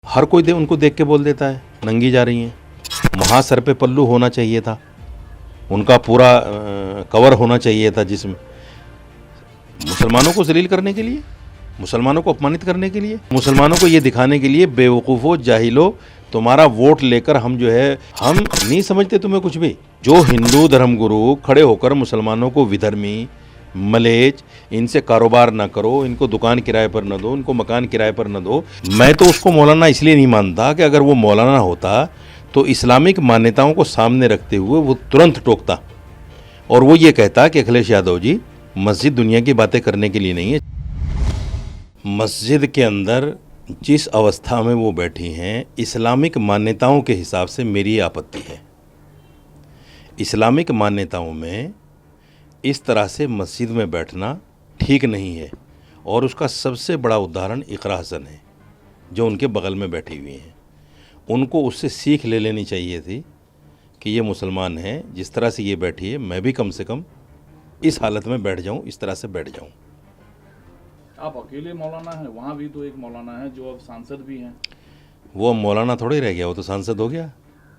हर कोई उनको देख के बोल देता है नंगी जा रही हैं। वहाँ सर पे पल्लू होना चाहिए था, उनका पूरा कवर होना चाहिए था जिसमें। मुसलमानों को जलील करने के लिए, मुसलमानों को अपमानित करने के लिए, मुसलमानों को ये दिखाने के लिए, बेवकूफ़ो जाहिलो तुम्हारा वोट लेकर हम जो है, हम नहीं समझते तुम्हें कुछ भी। जो हिंदू धर्मगुरु खड़े होकर मुसलमानों को विधर्मी, मलेच, इनसे कारोबार ना करो, इनको दुकान किराए पर न दो, इनको मकान किराए पर न दो। मैं तो उसको मौलाना इसलिए नहीं मानता कि अगर वो मौलाना होता तो इस्लामिक मान्यताओं को सामने रखते हुए वो तुरंत टोकता और वो ये कहता कि अखिलेश यादव जी, मस्जिद दुनिया की बातें करने के लिए नहीं है। मस्जिद के अंदर जिस अवस्था में वो बैठी हैं, इस्लामिक मान्यताओं के हिसाब से मेरी आपत्ति है। इस्लामिक मान्यताओं में इस तरह से मस्जिद में बैठना ठीक नहीं है और उसका सबसे बड़ा उदाहरण इकरा हसन है जो उनके बगल में बैठी हुई हैं। उनको उससे सीख ले लेनी चाहिए थी कि ये मुसलमान हैं, जिस तरह से ये बैठी है मैं भी कम से कम इस हालत में बैठ जाऊं, इस तरह से बैठ जाऊं। आप अकेले मौलाना हैं, वहाँ भी तो एक मौलाना है जो अब सांसद भी हैं। वो अब मौलाना थोड़े रह गया, वो तो सांसद हो गया।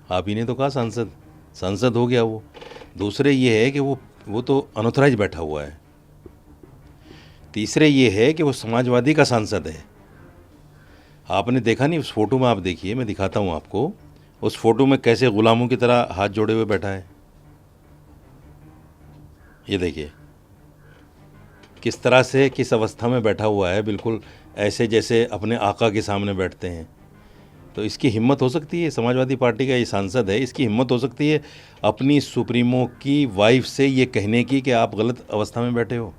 आप ही ने तो कहा सांसद हो गया वो। दूसरे ये है कि वो तो अनऑथराइज बैठा हुआ है। तीसरे ये है कि वो समाजवादी का सांसद है। आपने देखा नहीं उस फोटो में, आप देखिए, मैं दिखाता हूँ आपको। उस फोटो में कैसे गुलामों की तरह हाथ जोड़े हुए बैठा है। ये देखिए किस तरह से, किस अवस्था में बैठा हुआ है, बिल्कुल ऐसे जैसे अपने आका के सामने बैठते हैं। तो इसकी हिम्मत हो सकती है, समाजवादी पार्टी का ये सांसद है, इसकी हिम्मत हो सकती है अपनी सुप्रीमो की वाइफ से ये कहने की कि आप गलत अवस्था में बैठे हो।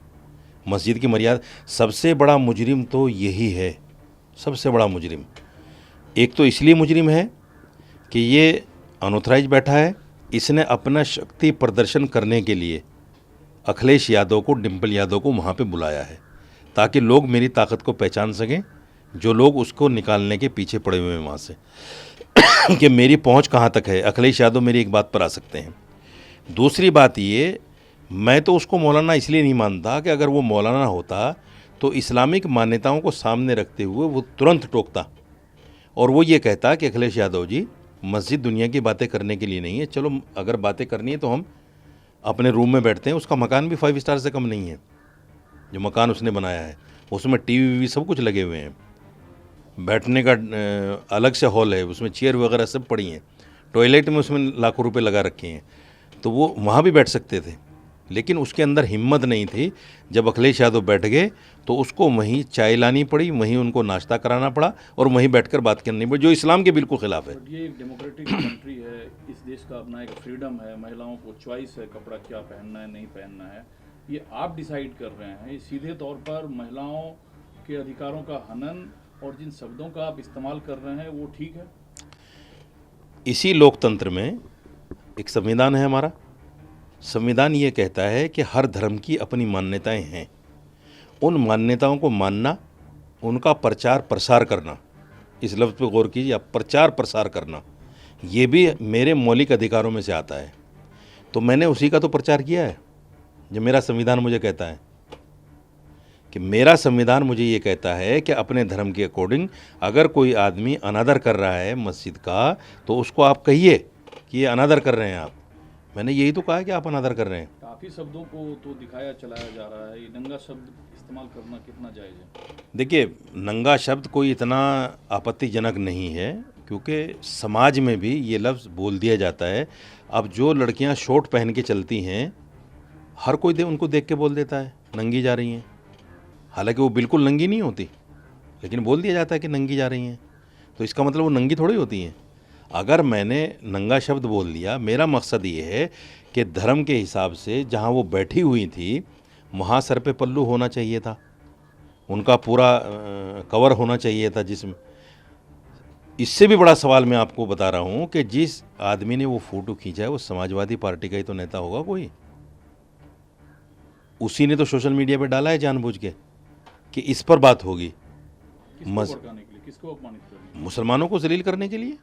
मस्जिद की मर्यादा, सबसे बड़ा मुजरिम तो यही है, सबसे बड़ा मुजरिम। एक तो इसलिए मुजरिम है कि ये अनऑथराइज बैठा है, इसने अपना शक्ति प्रदर्शन करने के लिए अखिलेश यादव को, डिम्पल यादव को वहाँ पे बुलाया है ताकि लोग मेरी ताकत को पहचान सकें, जो लोग उसको निकालने के पीछे पड़े हुए हैं वहाँ से कि मेरी पहुँच कहाँ तक है, अखिलेश यादव मेरी एक बात पर आ सकते हैं। दूसरी बात ये, मैं तो उसको मौलाना इसलिए नहीं मानता कि अगर वो मौलाना होता तो इस्लामिक मान्यताओं को सामने रखते हुए वो तुरंत टोकता और वो ये कहता कि अखिलेश यादव जी, मस्जिद दुनिया की बातें करने के लिए नहीं है। चलो अगर बातें करनी है तो हम अपने रूम में बैठते हैं। उसका मकान भी 5 स्टार से कम नहीं है जो मकान उसने बनाया है, उसमें टीवी भी सब कुछ लगे हुए हैं, बैठने का अलग से हॉल है, उसमें चेयर वगैरह सब पड़ी हैं, टॉयलेट में उसमें लाखों रुपए लगा रखे हैं, तो वो वहाँ भी बैठ सकते थे। लेकिन उसके अंदर हिम्मत नहीं थी। जब अखिलेश यादव बैठ गए तो उसको वहीं चाय लानी पड़ी, वहीं उनको नाश्ता कराना पड़ा और वहीं बैठकर बात करनी पड़ी, जो इस्लाम के बिल्कुल खिलाफ है। ये एक डेमोक्रेटिक कंट्री है, इस देश का अपना एक फ्रीडम है, महिलाओं को चॉइस है कपड़ा क्या पहनना है नहीं पहनना है, ये आप डिसाइड कर रहे हैं। ये सीधे तौर पर महिलाओं के अधिकारों का हनन और जिन शब्दों का आप इस्तेमाल कर रहे हैं वो ठीक है? इसी लोकतंत्र में एक संविधान है हमारा। संविधान ये कहता है कि हर धर्म की अपनी मान्यताएं हैं, उन मान्यताओं को मानना, उनका प्रचार प्रसार करना, इस लफ्ज़ पे गौर कीजिए आप, प्रचार प्रसार करना, ये भी मेरे मौलिक अधिकारों में से आता है। तो मैंने उसी का तो प्रचार किया है जो मेरा संविधान मुझे कहता है कि मेरा संविधान मुझे ये कहता है कि अपने धर्म के अकॉर्डिंग अगर कोई आदमी अनादर कर रहा है मस्जिद का तो उसको आप कहिए कि ये अनादर कर रहे हैं आप। मैंने यही तो कहा है कि आप अनादर कर रहे हैं। काफ़ी शब्दों को तो दिखाया चलाया जा रहा है, ये नंगा शब्द इस्तेमाल करना कितना जायज़ है? देखिए, नंगा शब्द कोई इतना आपत्तिजनक नहीं है क्योंकि समाज में भी ये लफ्ज़ बोल दिया जाता है। अब जो लड़कियां शॉर्ट पहन के चलती हैं, हर कोई उनको देख के बोल देता है नंगी जा रही हैं, हालांकि वो बिल्कुल नंगी नहीं होती, लेकिन बोल दिया जाता है कि नंगी जा रही हैं। तो इसका मतलब वो नंगी थोड़ी होती हैं। अगर मैंने नंगा शब्द बोल दिया, मेरा मकसद ये है कि धर्म के हिसाब से जहाँ वो बैठी हुई थी वहाँ सर पे पल्लू होना चाहिए था, उनका पूरा कवर होना चाहिए था जिसमें। इससे भी बड़ा सवाल मैं आपको बता रहा हूँ कि जिस आदमी ने वो फ़ोटो खींचा है वो समाजवादी पार्टी का ही तो नेता होगा कोई। उसी ने तो सोशल मीडिया पे डाला है जानबूझ के कि इस पर बात होगी। किसको भड़काने के लिए, किसको अपमानित करने के लिए? मुसलमानों को जलील करने के लिए,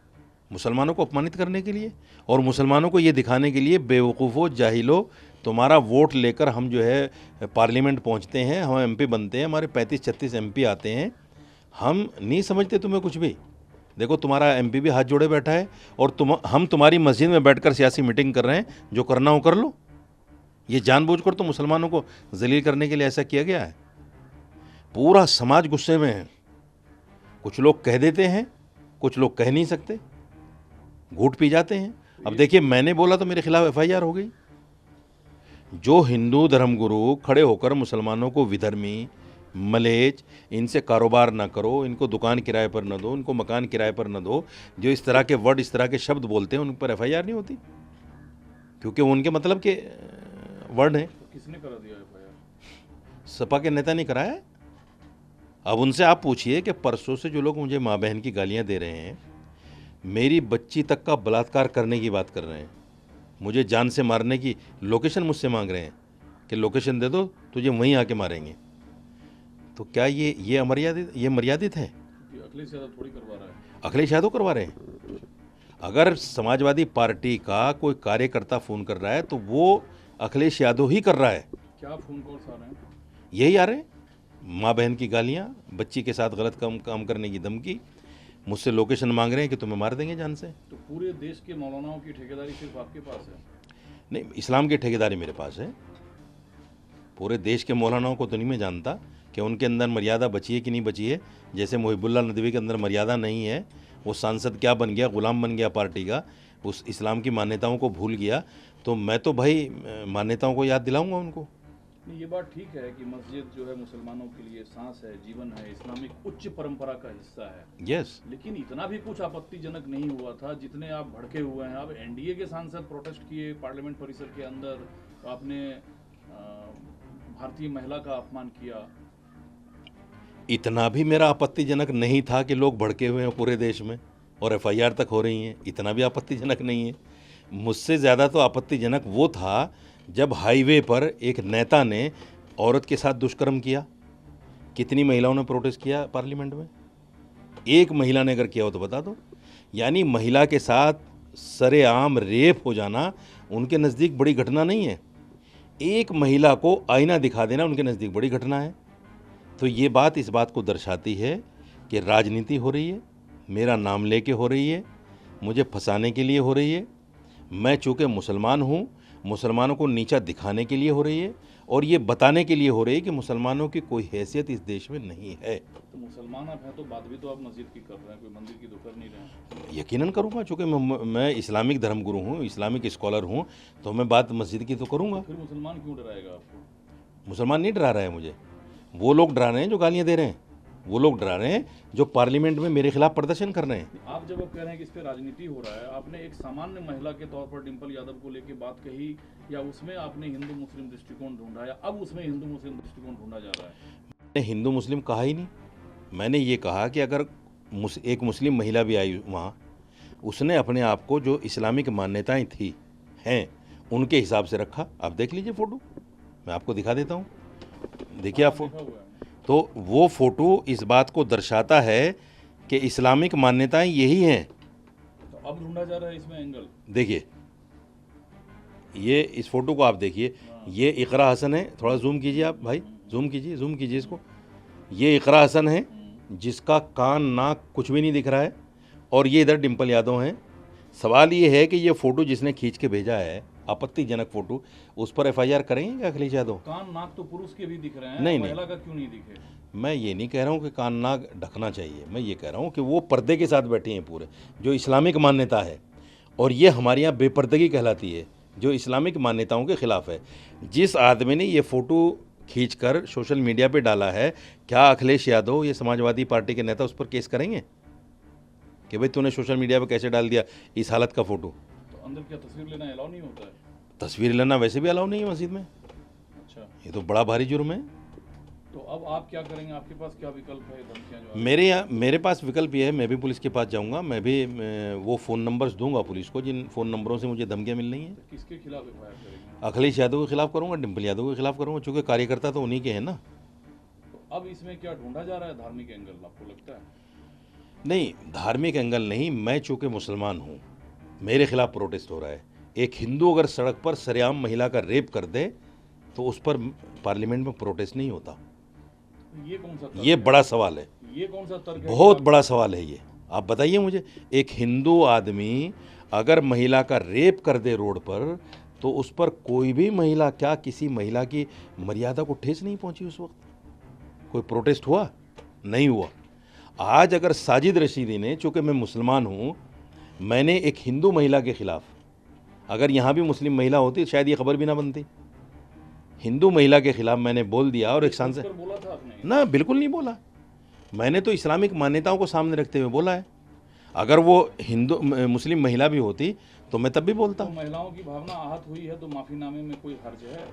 मुसलमानों को अपमानित करने के लिए और मुसलमानों को ये दिखाने के लिए, बेवकूफ़ो जाहिलो तुम्हारा वोट लेकर हम जो है पार्लियामेंट पहुंचते हैं, हम एमपी बनते हैं, हमारे 35-36 एमपी आते हैं, हम नहीं समझते तुम्हें कुछ भी। देखो तुम्हारा एमपी भी हाथ जोड़े बैठा है और हम तुम्हारी मस्जिद में बैठकर सियासी मीटिंग कर रहे हैं, जो करना हो कर लो। ये जानबूझकर तो मुसलमानों को जलील करने के लिए ऐसा किया गया है। पूरा समाज गुस्से में है। कुछ लोग कह देते हैं, कुछ लोग कह नहीं सकते, घूट पी जाते हैं। अब देखिए, मैंने बोला तो मेरे खिलाफ एफआईआर हो गई। जो हिंदू धर्मगुरु खड़े होकर मुसलमानों को विधर्मी, मलेच, इनसे कारोबार ना करो, इनको दुकान किराए पर न दो, इनको मकान किराए पर न दो, जो इस तरह के वर्ड, इस तरह के शब्द बोलते हैं, उन पर एफआईआर नहीं होती, क्योंकि वो उनके मतलब के वर्ड हैं। तो किसने करा दिया एफआईआर? सपा के नेता नहीं कराया है। अब उनसे आप पूछिए कि परसों से जो लोग मुझे माँ बहन की गालियाँ दे रहे हैं, मेरी बच्ची तक का बलात्कार करने की बात कर रहे हैं, मुझे जान से मारने की लोकेशन मुझसे मांग रहे हैं कि लोकेशन दे दो, तुझे वहीं आके मारेंगे, तो क्या ये अमर्यादित, ये मर्यादित है? क्योंकि अखिलेश यादव थोड़ी करवा रहा है। अखिलेश यादव करवा रहे हैं। अगर समाजवादी पार्टी का कोई कार्यकर्ता फ़ोन कर रहा है तो वो अखिलेश यादव ही कर रहा है। क्या फोन कॉल्स आ रहे हैं? यही आ रहे हैं, माँ बहन की गालियाँ, बच्ची के साथ गलत काम करने की धमकी, मुझसे लोकेशन मांग रहे हैं कि तुम्हें मार देंगे जान से। तो पूरे देश के मौलानाओं की ठेकेदारी सिर्फ आपके पास है? नहीं, इस्लाम की ठेकेदारी मेरे पास है। पूरे देश के मौलानाओं को तो नहीं मैं जानता कि उनके अंदर मर्यादा बची है कि नहीं बची है। जैसे मुहिबुल्लाह नदवी के अंदर मर्यादा नहीं है, वो सांसद क्या बन गया, गुलाम बन गया पार्टी का, उस इस्लाम की मान्यताओं को भूल गया, तो मैं तो भाई मान्यताओं को याद दिलाऊंगा उनको। नहीं, ये बात ठीक है कि मस्जिद जो है मुसलमानों के लिए सांस है, जीवन है, इस्लामिक उच्च परंपरा का हिस्सा है। यस, लेकिन इतना भी कुछ आपत्तिजनक नहीं हुआ था जितने आप भड़के हुए हैं। अब एनडीए के सांसद प्रोटेस्ट किए पार्लियामेंट परिसर के अंदर, तो आपने भारतीय महिला का अपमान किया। इतना भी मेरा आपत्तिजनक नहीं था कि लोग भड़के हुए हैं पूरे देश में और एफआईआर तक हो रही हैं, इतना भी आपत्तिजनक नहीं है। मुझसे ज़्यादा तो आपत्तिजनक वो था जब हाईवे पर एक नेता ने औरत के साथ दुष्कर्म किया। कितनी महिलाओं ने प्रोटेस्ट किया पार्लियामेंट में? एक महिला ने अगर किया हो तो बता दो। यानी महिला के साथ सरेआम रेप हो जाना उनके नज़दीक बड़ी घटना नहीं है। एक महिला को आईना दिखा देना उनके नज़दीक बड़ी घटना है। तो ये बात इस बात को दर्शाती है कि राजनीति हो रही है, मेरा नाम लेके हो रही है, मुझे फंसाने के लिए हो रही है। मैं चूँकि मुसलमान हूँ, मुसलमानों को नीचा दिखाने के लिए हो रही है और ये बताने के लिए हो रही है कि मुसलमानों की कोई हैसियत इस देश में नहीं है। तो मुसलमान आप हैं तो बात भी तो आप मस्जिद की कर रहे हैं, कोई मंदिर की तो कर नहीं रहे हैं। यकीनन करूँगा, चूँकि मैं इस्लामिक धर्मगुरु हूँ, इस्लामिक स्कॉलर हूँ, तो मैं बात मस्जिद की तो करूँगा। फिर मुसलमान क्यों डराएगा आपको? मुसलमान नहीं डरा रहे हैं मुझे, वो लोग डरा रहे हैं जो गालियाँ दे रहे हैं, वो लोग डरा रहे हैं जो पार्लियामेंट में मेरे खिलाफ प्रदर्शन कर रहे हैं। आप जब कह रहे हैं कि इस पे राजनीति हो रहा है, आपने एक सामान्य महिला के तौर पर डिंपल यादव को लेके बात कही, या उसमें आपने हिंदू मुस्लिम दृष्टिकोण ढूंढा, या अब उसमें हिंदू मुस्लिम दृष्टिकोण ढूंढा जा रहा है? मैंने हिंदू मुस्लिम कहा ही नहीं। मैंने ये कहा कि अगर एक मुस्लिम महिला भी आई वहाँ, उसने अपने आप को जो इस्लामिक मान्यताएं थी हैं उनके हिसाब से रखा। आप देख लीजिए फ़ोटो, मैं आपको दिखा देता हूँ, देखिए आप देखा हुआ है। तो वो फ़ोटो इस बात को दर्शाता है कि इस्लामिक मान्यताएं यही हैं। तो अब ढूंढा जा रहा है इसमें एंगल। देखिए, ये इस फोटो को आप देखिए, ये इकरा हसन है। थोड़ा जूम कीजिए आप भाई, जूम कीजिए इसको। ये इकरा हसन है जिसका कान नाक कुछ भी नहीं दिख रहा है, और ये इधर डिंपल यादव हैं। सवाल ये है कि ये फ़ोटो जिसने खींच के भेजा है, आपत्तिजनक फ़ोटो, उस पर एफआईआर करेंगे क्या अखिलेश यादव? कान नाक तो पुरुष के भी दिख रहे हैं, नहीं, महिला का क्यों नहीं दिखे? मैं ये नहीं कह रहा हूँ कि कान नाक ढकना चाहिए, मैं ये कह रहा हूँ कि वो पर्दे के साथ बैठे हैं पूरे, जो इस्लामिक मान्यता है, और ये हमारे यहाँ बेपर्दगी कहलाती है, जो इस्लामिक मान्यताओं के ख़िलाफ़ है। जिस आदमी ने ये फ़ोटो खींचकर सोशल मीडिया पे डाला है, क्या अखिलेश यादव, ये समाजवादी पार्टी के नेता, उस पर केस करेंगे कि भाई तूने सोशल मीडिया पे कैसे डाल दिया इस हालत का फ़ोटो? तो अंदर क्या तस्वीर लेना अलाउ नहीं होता है? तस्वीर लेना वैसे भी अलाउ नहीं है मस्जिद में। अच्छा, ये तो बड़ा भारी जुर्म है। तो अब आप क्या करेंगे? आपके पास क्या विकल्प है? धमकियां जो मेरे पास विकल्प ये है, मैं भी पुलिस के पास जाऊंगा, मैं भी वो फ़ोन नंबर्स दूंगा पुलिस को जिन फ़ोन नंबरों से मुझे धमकियां मिल रही हैं। तो किसके खिलाफ एफआईआर करेंगे? अखिलेश यादव के खिलाफ करूंगा, डिंपल यादव के खिलाफ करूंगा, चूँकि कार्यकर्ता तो उन्हीं के हैं ना। तो अब इसमें क्या ढूंढा जा रहा है? धार्मिक एंगल आपको लगता है? नहीं, धार्मिक एंगल नहीं, मैं चूँकि मुसलमान हूँ, मेरे खिलाफ प्रोटेस्ट हो रहा है। एक हिंदू अगर सड़क पर सरेआम महिला का रेप कर दे तो उस पर पार्लियामेंट में प्रोटेस्ट नहीं होता। ये कौन सा तर्क ये है? बड़ा सवाल है, ये कौन सा तर्क है? बहुत बड़ा सवाल है ये। आप बताइए मुझे, एक हिंदू आदमी अगर महिला का रेप कर दे रोड पर, तो उस पर कोई भी महिला, क्या किसी महिला की मर्यादा को ठेस नहीं पहुंची उस वक्त? कोई प्रोटेस्ट हुआ? नहीं हुआ। आज अगर साजिद रशीदी ने, चूंकि मैं मुसलमान हूं, मैंने एक हिंदू महिला के खिलाफ, अगर यहाँ भी मुस्लिम महिला होती शायद ये खबर भी ना बनती, हिंदू महिला के खिलाफ मैंने बोल दिया और एक सांसद, पर बोला था आपने? ना बिल्कुल नहीं बोला। मैंने तो इस्लामिक मान्यताओं को सामने रखते हुए बोला है। अगर वो हिंदू मुस्लिम महिला भी होती तो मैं तब भी बोलता। तो महिलाओं की भावना आहत हुई है तो माफीनामे में कोई हर्ज है?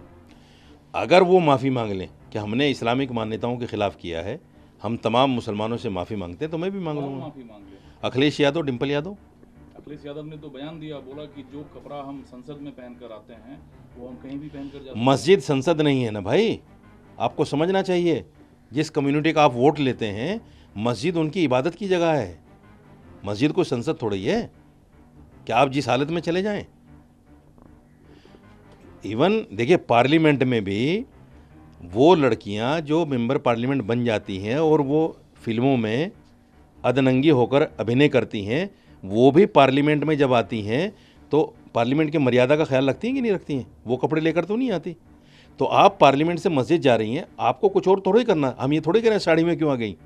अगर वो माफ़ी मांग लें कि हमने इस्लामिक मान्यताओं के खिलाफ किया है, हम तमाम मुसलमानों से माफ़ी मांगते हैं, तो मैं भी मांग कौन लूँगा। माफी मांग ले? अखिलेश यादव, डिम्पल यादव। अखिलेश यादव ने तो बयान दिया, बोला कि जो कपड़ा हम संसद में पहन कर आते हैं वो हम कहीं भी पहन कर जा सकते हैं। मस्जिद संसद नहीं है ना भाई, आपको समझना चाहिए। जिस कम्युनिटी का आप वोट लेते हैं, मस्जिद उनकी इबादत की जगह है, मस्जिद को संसद थोड़ी है कि आप जिस हालत में चले जाएं। इवन देखिए, पार्लियामेंट में भी वो लड़कियां जो मेंबर पार्लियामेंट बन जाती हैं और वो फिल्मों में अधनंगी होकर अभिनय करती हैं, वो भी पार्लियामेंट में जब आती हैं तो पार्लियामेंट की मर्यादा का ख्याल रखती हैं कि नहीं रखती हैं? वो कपड़े लेकर तो नहीं आती। तो आप पार्लियामेंट से मस्जिद जा रही हैं, आपको कुछ और थोड़ी करना। हम ये थोड़ी कह रहे हैं साड़ी में क्यों आ गई,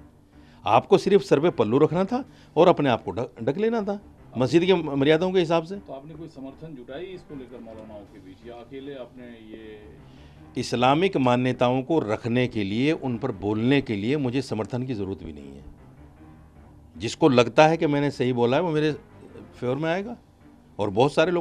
आपको सिर्फ सर पे पल्लू रखना था और अपने आप को ढक लेना था मस्जिद की मर्यादाओं के हिसाब से। तो आपने कोई समर्थन जुटाई इसको लेकर मौलानाओं के बीच, या अकेले आपने ये? इस्लामिक मान्यताओं को रखने के लिए, उन पर बोलने के लिए मुझे समर्थन की ज़रूरत भी नहीं है। जिसको लगता है कि मैंने सही बोला है वो मेरे फेवर में आएगा, और बहुत सारे लोग